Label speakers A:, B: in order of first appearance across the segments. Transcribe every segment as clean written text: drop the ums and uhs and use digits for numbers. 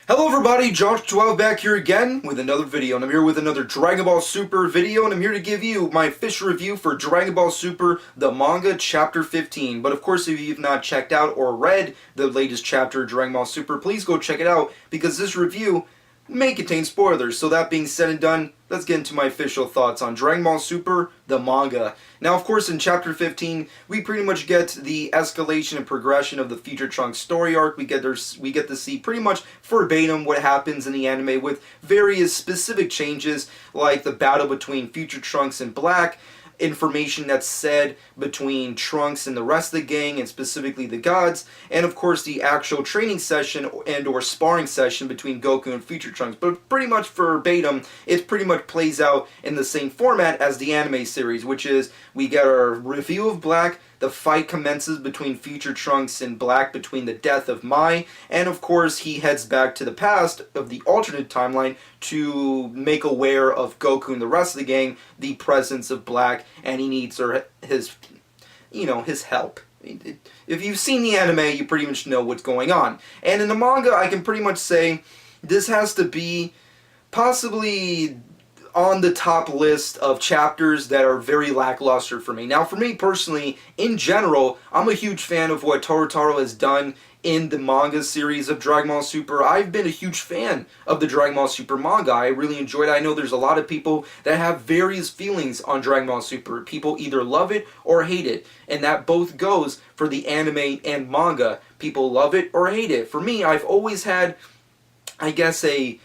A: Hello everybody, Josh12 back here again with another video, and I'm here with another Dragon Ball Super video, and I'm here to give you my official review for Dragon Ball Super, the manga, Chapter 15. But of course, if you've not checked out or read the latest chapter of Dragon Ball Super, please go check it out, because this review may contain spoilers. So that being said and done, let's get into my official thoughts on Dragon Ball Super, the manga. Now, of course, in Chapter 15, we pretty much get the escalation and progression of the Future Trunks story arc. We get to see pretty much verbatim what happens in the anime with various specific changes, like the battle between Future Trunks and Black, information that's said between Trunks and the rest of the gang, and specifically the gods, and of course the actual training session and or sparring session between Goku and Future Trunks. But pretty much verbatim, it pretty much plays out in the same format as the anime series, which is we get our review of Black, the fight commences between Future Trunks and Black between the death of Mai, and of course he heads back to the past of the alternate timeline to make aware of Goku and the rest of the gang the presence of Black, and he needs his help. If you've seen the anime, you pretty much know what's going on. And in the manga, I can pretty much say this has to be possibly on the top list of chapters that are very lackluster for me. Now, for me personally, in general, I'm a huge fan of what Toyotarō has done in the manga series of Dragon Ball Super. I've been a huge fan of the Dragon Ball Super manga. I really enjoyed it. I know there's a lot of people that have various feelings on Dragon Ball Super. People either love it or hate it, and that both goes for the anime and manga. People love it or hate it. For me, I've always had, I guess, a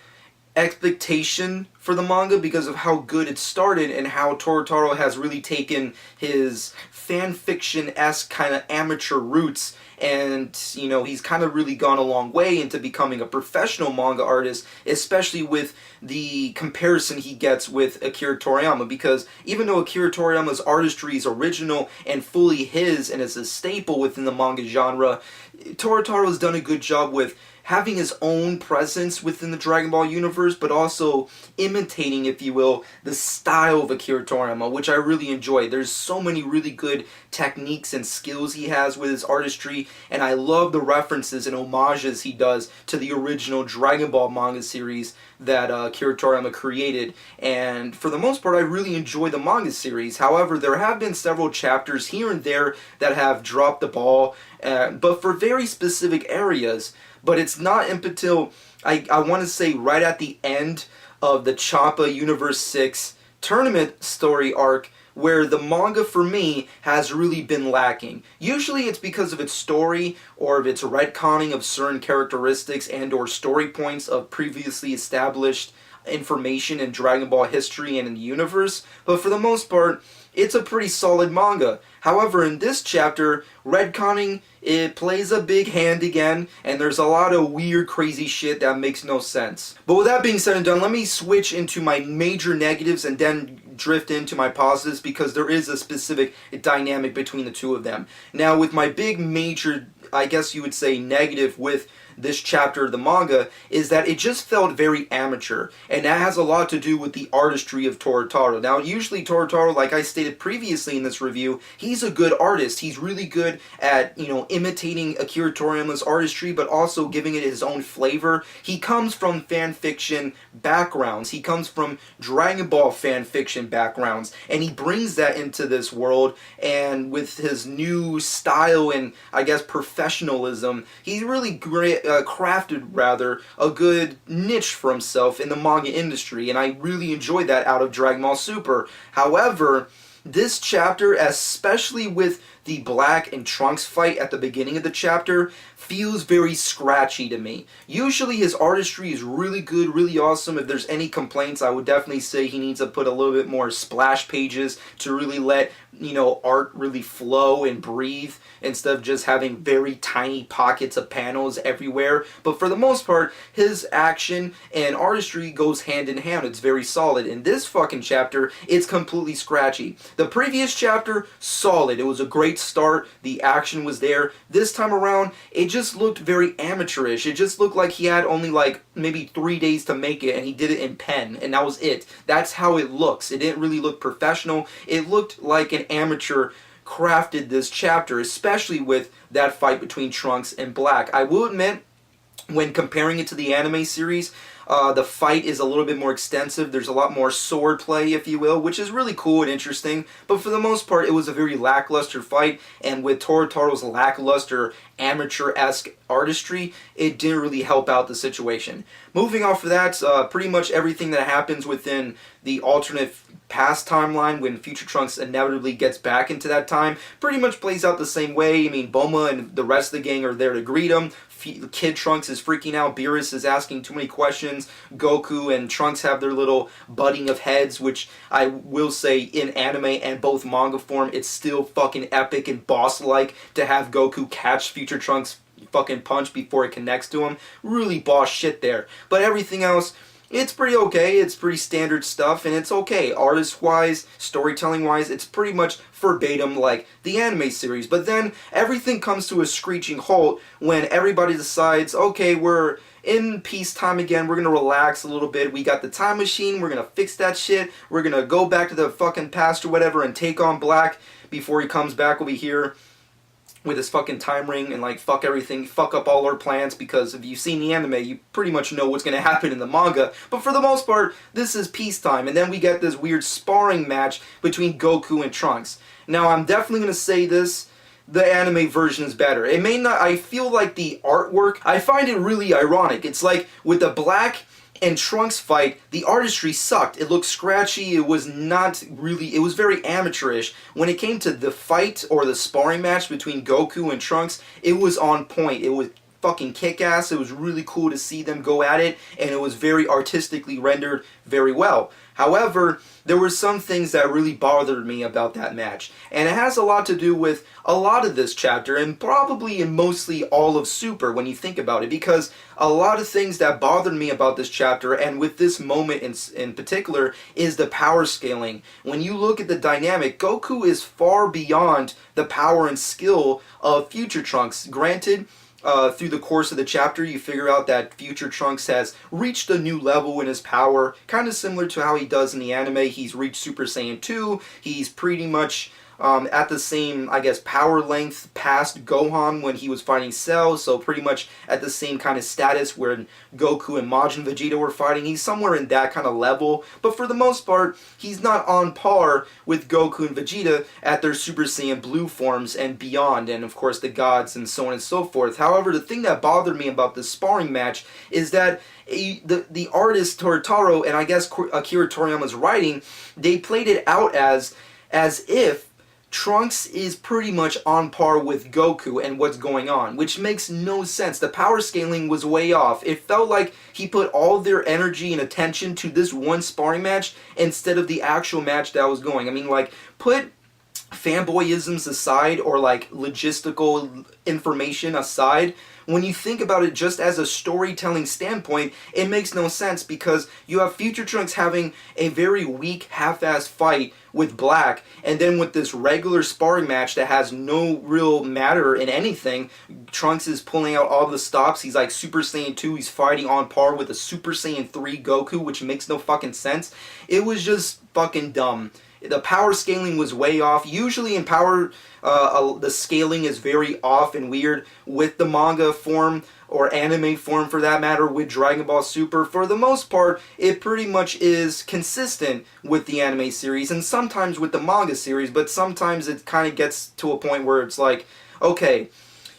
A: expectation for the manga because of how good it started and how Toyotarō has really taken his fan fiction-esque kind of amateur roots, and he's kind of really gone a long way into becoming a professional manga artist, especially with the comparison he gets with Akira Toriyama, because even though Akira Toriyama's artistry is original and fully his and is a staple within the manga genre, Toyotarō has done a good job with having his own presence within the Dragon Ball universe, but also imitating, if you will, the style of Akira Toriyama, which I really enjoy. There's so many really good techniques and skills he has with his artistry, and I love the references and homages he does to the original Dragon Ball manga series that Akira Toriyama created. And for the most part, I really enjoy the manga series. However, there have been several chapters here and there that have dropped the ball, but for very specific areas. But it's not until, I want to say, right at the end of the Choppa Universe 6 tournament story arc where the manga, for me, has really been lacking. Usually it's because of its story or of its retconning of certain characteristics and or story points of previously established information in Dragon Ball history and in the universe, but for the most part, it's a pretty solid manga. However, in this chapter, retconning, it plays a big hand again, and there's a lot of weird, crazy shit that makes no sense. But with that being said and done, let me switch into my major negatives and then drift into my positives, because there is a specific dynamic between the two of them. Now, with my big major, I guess you would say, negative with this chapter of the manga is that it just felt very amateur, and that has a lot to do with the artistry of Toyotarō. Now, usually Toyotarō, like I stated previously in this review, he's a good artist. He's really good at, imitating Akira Toriyama's artistry, but also giving it his own flavor. He comes from fan fiction backgrounds. He comes from Dragon Ball fan fiction backgrounds, and he brings that into this world, and with his new style and, I guess, professionalism, he's really great. Crafted a good niche for himself in the manga industry, and I really enjoyed that out of Dragon Ball Super. However, this chapter, especially with the Black and Trunks fight at the beginning of the chapter, feels very scratchy to me. Usually his artistry is really good, really awesome. If there's any complaints, I would definitely say he needs to put a little bit more splash pages to really let, art really flow and breathe, instead of just having very tiny pockets of panels everywhere. But for the most part, his action and artistry goes hand in hand. It's very solid. In this fucking chapter, it's completely scratchy. The previous chapter, solid. It was a great start. The action was there. This time around, it just looked very amateurish. It just looked like he had only maybe 3 days to make it, and he did it in pen, and that was it. That's how it looks. It didn't really look professional. It looked like an amateur crafted this chapter, especially with that fight between Trunks and Black. I will admit, when comparing it to the anime series, the fight is a little bit more extensive. There's a lot more sword play, if you will, which is really cool and interesting. But for the most part, it was a very lackluster fight. And with Toyotaro's lackluster, amateur-esque artistry, it didn't really help out the situation. Moving off of that, pretty much everything that happens within the alternate past timeline when Future Trunks inevitably gets back into that time pretty much plays out the same way. I mean, Bulma and the rest of the gang are there to greet him. Kid Trunks is freaking out. Beerus is asking too many questions. Goku and Trunks have their little butting of heads, which I will say in anime and both manga form, it's still fucking epic and boss-like to have Goku catch Future Trunks' fucking punch before it connects to him. Really boss shit there. But everything else, it's pretty okay. It's pretty standard stuff, and it's okay. Artist-wise, storytelling-wise, it's pretty much verbatim like the anime series. But then everything comes to a screeching halt when everybody decides, okay, we're in peacetime again, we're gonna relax a little bit, we got the time machine, we're gonna fix that shit, we're gonna go back to the fucking past or whatever and take on Black before he comes back over here with his fucking time ring and like fuck everything, fuck up all our plans, because if you've seen the anime, you pretty much know what's going to happen in the manga. But for the most part, this is peacetime, and then we get this weird sparring match between Goku and Trunks. Now, I'm definitely going to say this, the anime version is better. It may not, I feel like the artwork, I find it really ironic. It's like with the Black and Trunks fight, the artistry sucked. It looked scratchy. It was not really, it was very amateurish. When it came to the fight or the sparring match between Goku and Trunks, it was on point. It was fucking kick-ass. It was really cool to see them go at it, and it was very artistically rendered very well. However, there were some things that really bothered me about that match, and it has a lot to do with a lot of this chapter, and probably and mostly all of Super when you think about it, because a lot of things that bothered me about this chapter, and with this moment in particular, is the power scaling. When you look at the dynamic, Goku is far beyond the power and skill of Future Trunks. Granted, through the course of the chapter, you figure out that Future Trunks has reached a new level in his power, kind of similar to how he does in the anime. He's reached Super Saiyan 2, he's pretty much at the same, I guess, power length past Gohan when he was fighting Cell, so pretty much at the same kind of status where Goku and Majin Vegeta were fighting. He's somewhere in that kind of level, but for the most part, he's not on par with Goku and Vegeta at their Super Saiyan Blue forms and beyond, and of course the gods and so on and so forth. However, the thing that bothered me about this sparring match is that the artist Toyotarō and I guess Akira Toriyama's writing, they played it out as if Trunks is pretty much on par with Goku and what's going on, which makes no sense. The power scaling was way off. It felt like he put all their energy and attention to this one sparring match instead of the actual match that was going. I mean, like, put fanboyisms aside or like logistical information aside. When you think about it just as a storytelling standpoint, it makes no sense, because you have Future Trunks having a very weak, half-assed fight with Black, and then with this regular sparring match that has no real matter in anything, Trunks is pulling out all the stops. He's like Super Saiyan 2, he's fighting on par with a Super Saiyan 3 Goku, which makes no fucking sense. It was just fucking dumb. The power scaling was way off. Usually in power, the scaling is very off and weird with the manga form, or anime form for that matter, with Dragon Ball Super. For the most part, it pretty much is consistent with the anime series, and sometimes with the manga series, but sometimes it kind of gets to a point where it's like, okay,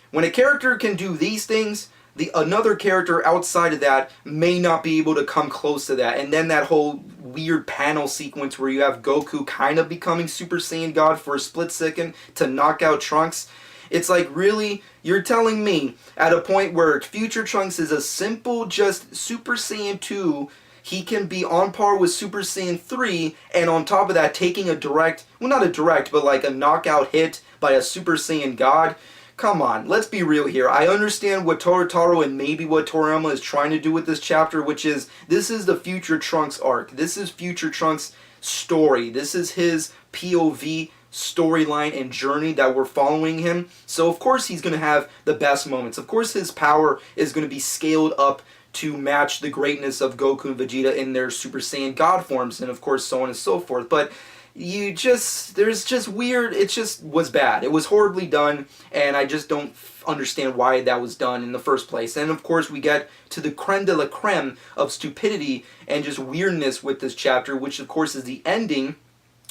A: when a character can do these things, another character outside of that may not be able to come close to that. And then that whole weird panel sequence where you have Goku kind of becoming Super Saiyan God for a split second to knock out Trunks. It's like, really? You're telling me at a point where Future Trunks is a simple just Super Saiyan 2, he can be on par with Super Saiyan 3, and on top of that taking a direct, well, not a direct, but like a knockout hit by a Super Saiyan God? Come on, let's be real here. I understand what Toyotarō and maybe what Toriyama is trying to do with this chapter, which is, this is the Future Trunks arc. This is Future Trunks' story. This is his POV storyline and journey that we're following him. So of course he's going to have the best moments. Of course his power is going to be scaled up to match the greatness of Goku and Vegeta in their Super Saiyan God forms, and of course so on and so forth. But there's just weird, it just was bad. It was horribly done, and I just don't understand why that was done in the first place. And of course we get to the creme de la creme of stupidity and just weirdness with this chapter, which of course is the ending,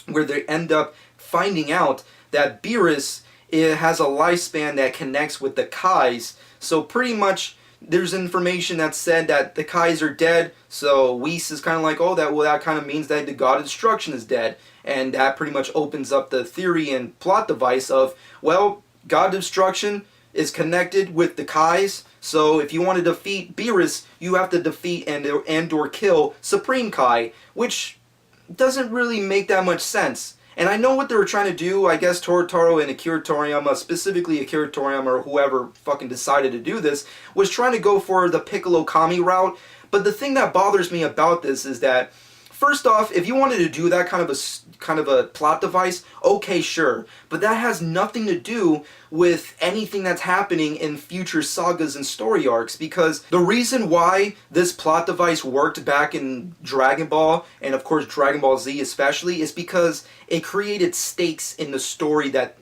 A: where they end up finding out that beerus, it has a lifespan that connects with the Kais. So pretty much there's information that said that the Kais are dead, so Whis is kind of like, oh, that kind of means that the god of destruction is dead. And that pretty much opens up the theory and plot device of, well, god of destruction is connected with the Kais, so if you want to defeat beerus, you have to defeat and or kill Supreme Kai, which doesn't really make that much sense. And I know what they were trying to do. I guess Toyotarō and Akira Toriyama, specifically Akira Toriyama or whoever fucking decided to do this, was trying to go for the Piccolo Kami route. But the thing that bothers me about this is that, first off, if you wanted to do that kind of a plot device, okay, sure. But that has nothing to do with anything that's happening in future sagas and story arcs, because the reason why this plot device worked back in Dragon Ball, and of course Dragon Ball Z especially, is because it created stakes in the story that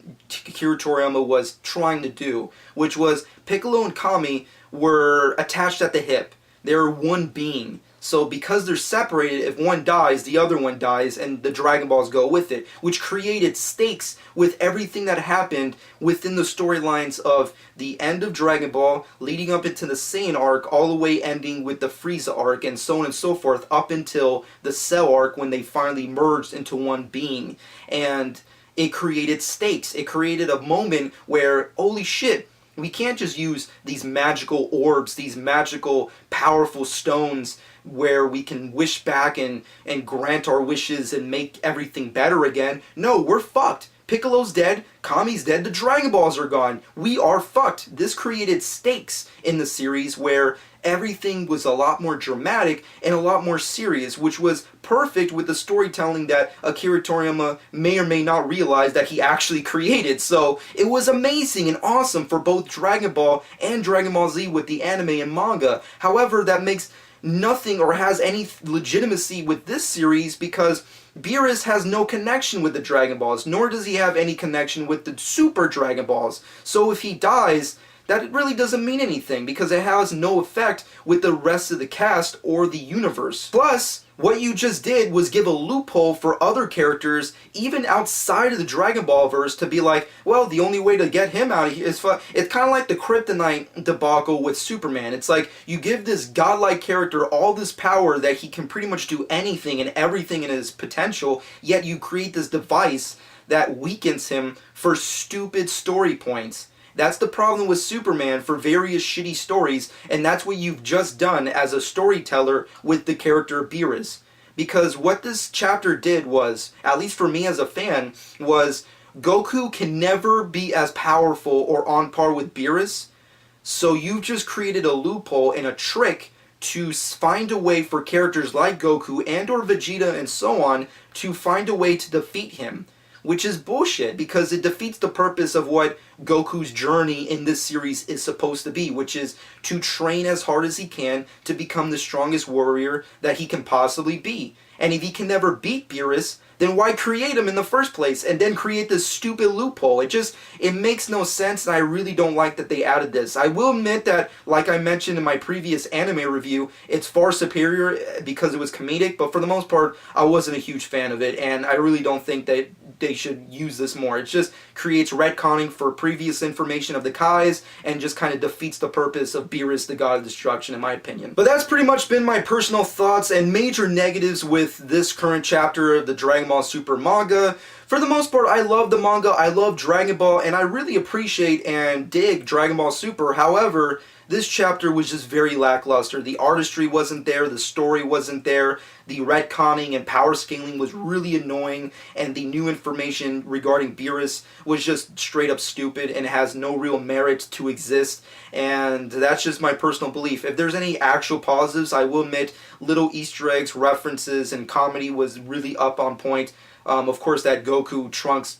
A: Akira Toriyama was trying to do, which was Piccolo and Kami were attached at the hip. They were one being. So because they're separated, if one dies, the other one dies, and the Dragon Balls go with it, which created stakes with everything that happened within the storylines of the end of Dragon Ball, leading up into the Saiyan arc, all the way ending with the Frieza arc, and so on and so forth, up until the Cell arc when they finally merged into one being. And it created stakes. It created a moment where, holy shit, we can't just use these magical orbs, these magical powerful stones where we can wish back and grant our wishes and make everything better again. No, we're fucked. Piccolo's dead, Kami's dead, the Dragon Balls are gone. We are fucked. This created stakes in the series where everything was a lot more dramatic and a lot more serious, which was perfect with the storytelling that Akira Toriyama may or may not realize that he actually created. So it was amazing and awesome for both Dragon Ball and Dragon Ball Z with the anime and manga. However, that makes nothing or has any legitimacy with this series, because beerus has no connection with the Dragon Balls, nor does he have any connection with the Super Dragon Balls. So if he dies, that really doesn't mean anything, because it has no effect with the rest of the cast or the universe. Plus, what you just did was give a loophole for other characters, even outside of the Dragon Ball verse, to be like, well, the only way to get him out of here is it's kind of like the Kryptonite debacle with Superman. It's like, you give this godlike character all this power that he can pretty much do anything and everything in his potential, yet you create this device that weakens him for stupid story points. That's the problem with Superman for various shitty stories, and that's what you've just done as a storyteller with the character beerus. Because what this chapter did was, at least for me as a fan, was Goku can never be as powerful or on par with beerus, so you've just created a loophole and a trick to find a way for characters like Goku and or Vegeta and so on to find a way to defeat him. Which is bullshit, because it defeats the purpose of what Goku's journey in this series is supposed to be, which is to train as hard as he can to become the strongest warrior that he can possibly be. And if he can never beat beerus, then why create him in the first place and then create this stupid loophole? It makes no sense, and I really don't like that they added this. I will admit that, like I mentioned in my previous anime review, it's far superior because it was comedic, but for the most part, I wasn't a huge fan of it, and I really don't think that they should use this more. It just creates retconning for previous information of the Kais and just kind of defeats the purpose of beerus, the god of destruction, in my opinion. But that's pretty much been my personal thoughts and major negatives with this current chapter of the Dragon Ball Super manga. For the most part, I love the manga, I love Dragon Ball, and I really appreciate and dig Dragon Ball Super. However, this chapter was just very lackluster. The artistry wasn't there, the story wasn't there, the retconning and power scaling was really annoying, and the new information regarding beerus was just straight up stupid and has no real merit to exist, and that's just my personal belief. If there's any actual positives, I will admit little Easter eggs, references, and comedy was really up on point. Of course, that Goku Trunks,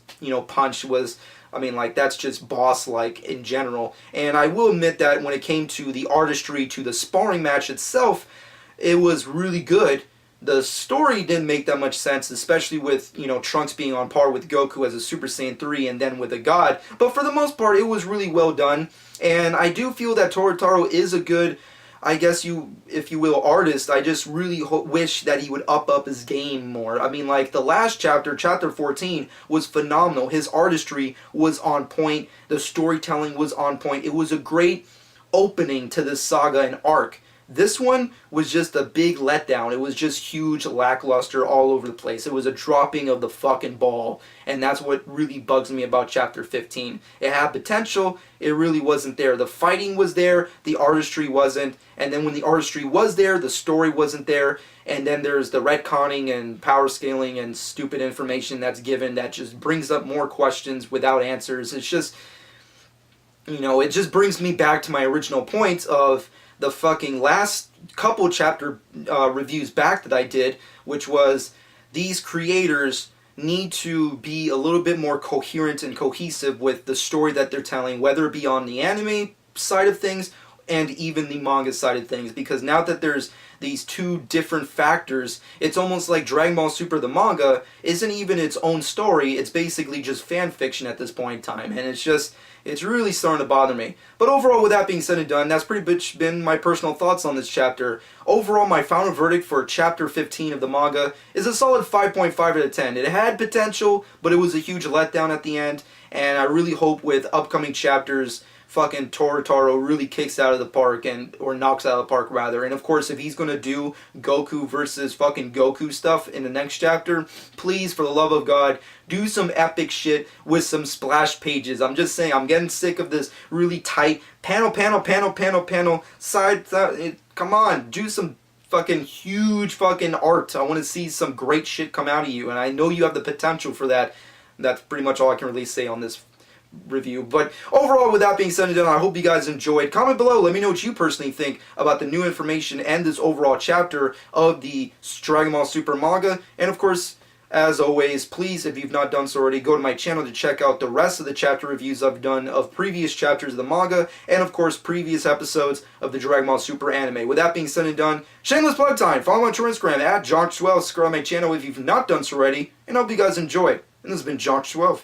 A: punch was, that's just boss-like in general. And I will admit that when it came to the artistry, to the sparring match itself, it was really good. The story didn't make that much sense, especially with, Trunks being on par with Goku as a Super Saiyan 3 and then with a god. But for the most part, it was really well done. And I do feel that Toyotarō is a good, I guess if you will, artist. I just really wish that he would up his game more. I mean, like, the last chapter, chapter 14, was phenomenal. His artistry was on point. The storytelling was on point. It was a great opening to this saga and arc. This one was just a big letdown. It was just huge, lackluster all over the place. It was a dropping of the fucking ball. And that's what really bugs me about chapter 15. It had potential. It really wasn't there. The fighting was there. The artistry wasn't. And then when the artistry was there, the story wasn't there. And then there's the retconning and power scaling and stupid information that's given that just brings up more questions without answers. It's just, it just brings me back to my original point of the fucking last couple chapter reviews back that I did, which was these creators need to be a little bit more coherent and cohesive with the story that they're telling, whether it be on the anime side of things and even the manga side of things, because now that there's these two different factors, it's almost like Dragon Ball Super, the manga, isn't even its own story. It's basically just fan fiction at this point in time, and it's really starting to bother me. But overall, with that being said and done, that's pretty much been my personal thoughts on this chapter. Overall, my final verdict for chapter 15 of the manga is a solid 5.5 out of 10. It had potential, but it was a huge letdown at the end, and I really hope with upcoming chapters, fucking Toyotarō really kicks out of the park, or knocks out of the park rather. And of course, if he's gonna do Goku versus fucking Goku stuff in the next chapter, please, for the love of God, do some epic shit with some splash pages. I'm just saying, I'm getting sick of this really tight panel, side. Come on, do some fucking huge fucking art. I want to see some great shit come out of you, and I know you have the potential for that. That's pretty much all I can really say on this review. But overall, with that being said and done, I hope you guys enjoyed. Comment below, let me know what you personally think about the new information and this overall chapter of the Dragon Ball Super manga. And of course, as always, please, if you've not done so already, go to my channel to check out the rest of the chapter reviews I've done of previous chapters of the manga, and of course, previous episodes of the Dragon Ball Super anime. With that being said and done, shameless plug time. Follow me on Instagram at Josh12. Subscribe to my channel if you've not done so already, and I hope you guys enjoy. And this has been Josh12.